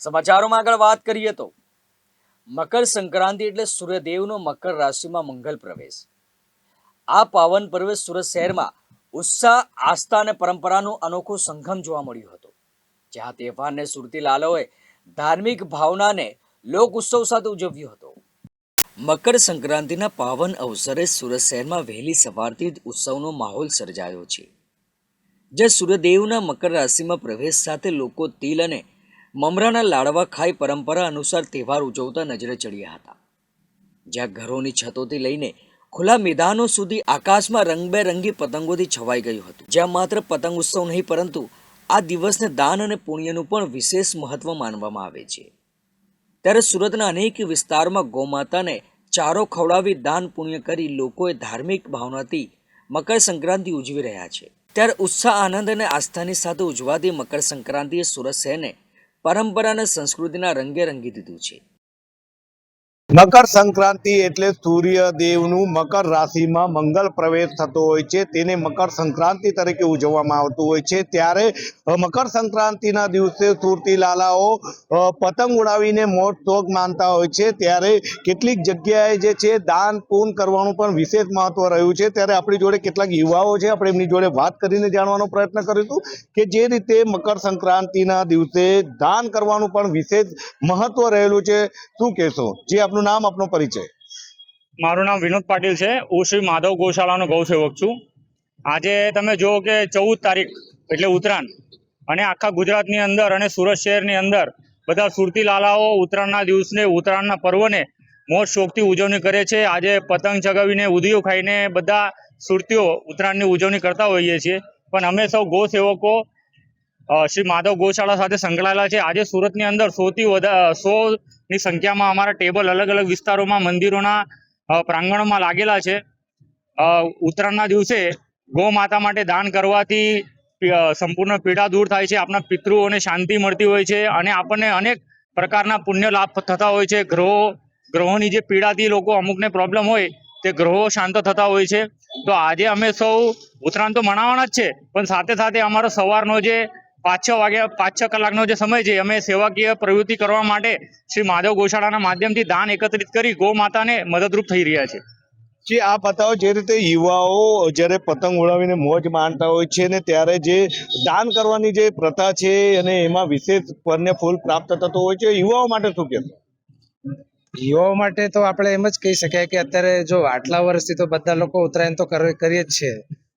સમાચારોમાં આગળ વાત કરીએ તો મકર સંક્રાંતિ એટલે સૂર્યદેવનો મકર રાશિમાં મંગલ પ્રવેશ. આ પાવન પર્વે સુરત શહેરમાં ઉત્સાહ, આસ્થા અને પરંપરાનો અનોખો સંગમ જોવા મળ્યો હતો, જ્યાં તહેવારને સુરતી લાલોએ ધાર્મિક ભાવનાને લોક ઉત્સવ સાથે ઉજવ્યો હતો. મકર સંક્રાંતિના પાવન અવસરે સુરત શહેરમાં વહેલી સવારથી જ ઉત્સવનો માહોલ સર્જાયો છે, જે સૂર્યદેવના મકર રાશિમાં પ્રવેશ સાથે લોકો તિલ અને મમરાના લાડવા ખાઈ પરંપરા અનુસાર તહેવાર ઉજવતા નજરે ચડ્યા હતા. જ્યાં ઘરોની છતોથી લઈને ખુલ્લા મેદાનો સુધી આકાશમાં રંગબેરંગી પતંગોથી છવાઈ ગયું હતું. જ્યાં માત્ર પતંગ ઉત્સવ નહીં, પરંતુ આ દિવસને દાન અને પુણ્યનું પણ વિશેષ મહત્વ માનવામાં આવે છે. ત્યારે સુરતના અનેક વિસ્તારોમાં ગૌમાતાને ચારો ખવડાવી દાન પુણ્ય કરી લોકોએ ધાર્મિક ભાવનાથી મકર સંક્રાંતિ ઉજવી રહ્યા છે. ત્યારે ઉત્સાહ, આનંદ અને આસ્થાની સાથે ઉજવાતી મકર સંક્રાંતિએ સુરત શહેરને પરંપરા અને સંસ્કૃતિના રંગે રંગી દીધું છે. મકર સંક્રાંતિ એટલે સૂર્યદેવનું મકર રાશિમાં મંગલ પ્રવેશ થતો હોય છે, તેને મકર સંક્રાંતિ તરીકે ઉજવવામાં આવતું હોય છે. ત્યારે મકર સંક્રાંતિના દિવસે સુરતી લાલાઓ પતંગ ઉડાવીને મોજ શોખ માનતા હોય છે. ત્યારે કેટલીક જગ્યાએ જે છે દાન પૂન કરવાનું પણ વિશેષ મહત્વ રહ્યું છે. ત્યારે આપણી જોડે કેટલાક યુવાઓ છે, આપણે એમની જોડે વાત કરીને જાણવાનો પ્રયત્ન કરીશું કે જે રીતે મકર સંક્રાંતિના દિવસે દાન કરવાનું પણ વિશેષ મહત્વ રહેલું છે. શું કહેશો? જે આપનું નામ, આપનો પરિચય. મારું નામ વિનોદ પાટીલ છે. હું શ્રી માધવ ગૌશાળાનો ગૌસેવક છું. આજે તમે જુઓ કે 14 તારીખ એટલે ઉત્તરાયણ, અને આખા ગુજરાતની અંદર અને સુરત શહેરની અંદર બધા સુરતી લાલાઓ ઉત્તરાયણના દિવસને, ઉત્તરાયણના પર્વને મોજ શોખથી ઉજવણી કરે છે. આજે પતંગ ચગાવીને, ઉંધિયું ખાઈને બધા સુરતીઓ ઉત્તરાયણની ઉજવણી કરતા હોઈએ છીએ. પણ અમે સૌ ગૌસેવકો શ્રી માધવ ગૌશાળા સાથે સંકળાયેલા છે. આજે સુરતની અંદર 100ની સંખ્યામાં અમારા ટેબલ અલગ અલગ વિસ્તારોમાં, મંદિરોના પ્રાંગણોમાં લાગેલા છે. ઉત્તરાયણના દિવસે ગૌ માતા માટે દાન કરવાથી સંપૂર્ણ પીડા દૂર થાય છે. આપણા પિતૃઓને શાંતિ મળતી હોય છે અને આપણને અનેક પ્રકારના પુણ્ય લાભ થતા હોય છે. ગ્રહોની જે પીડાથી લોકો, અમુકને પ્રોબ્લેમ હોય, તે ગ્રહો શાંત થતા હોય છે. તો આજે અમે સૌ ઉત્તરાયણ તો મનાવવાના જ છે, પણ સાથે સાથે અમારો સવારનો જે 5-6 કલાકનો જે સમય છે, અમે સેવાકીય પ્રવૃત્તિ કરવા માટે શ્રી માધવ ગૌશાળાના માધ્યમથી દાન એકત્રિત કરી ગૌ માતાને મદદરૂપ થઈ રહ્યા છે. જે આ બતાવો, જે રીતે યુવાઓ જ્યારે પતંગ ઉડાવીને મોજ માણતા હોય છે ને ત્યારે જે દાન કરવાની જે પ્રથા છે અને એમાં વિશેષ પુણ્ય ફૂલ પ્રાપ્ત થતો હોય છે, યુવાઓ માટે શું કહેશો? યુવાઓ માટે તો આપણે એમ જ કહી શકાય કે અત્યારે જો આટલા વર્ષથી તો બધા લોકો ઉત્તરાયણ તો કરીએ જ છે,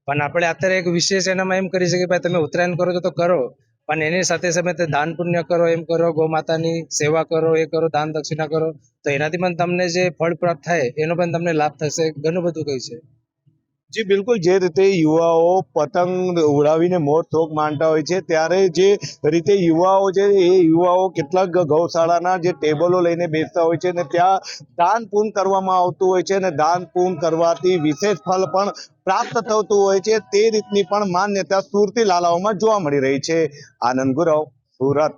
પણ આપણે અત્યારે એક વિશેષ એનામાં એમ કરી શકીએ ભાઈ તમે ઉત્તરાયણ કરો છો તો કરો, પણ એની સાથે સાથે દાન પુણ્ય કરો, એમ કરો, ગૌ માતાની સેવા કરો, એ કરો, દાન દક્ષિણા કરો, તો એનાથી પણ તમને જે ફળ પ્રાપ્ત થાય એનો પણ તમને લાભ થશે. ઘણું બધું કહી છે. જી બિલકુલ, જે રીતે યુવાઓ પતંગ ઉડાવીને મોજ શોખ માણતા હોય છે, ત્યારે જે રીતે યુવાઓ છે એ યુવાઓ કેટલાક ગૌશાળાના જે ટેબલો લઈને બેસતા હોય છે ને ત્યાં દાન પૂન કરવામાં આવતું હોય છે, અને દાન પૂન કરવાથી વિશેષ ફળ પણ પ્રાપ્ત થતું હોય છે. તે રીતની પણ માન્યતા સુરતી લાલાઓમાં જોવા મળી રહી છે. આનંદ ગુરવ, સુરત.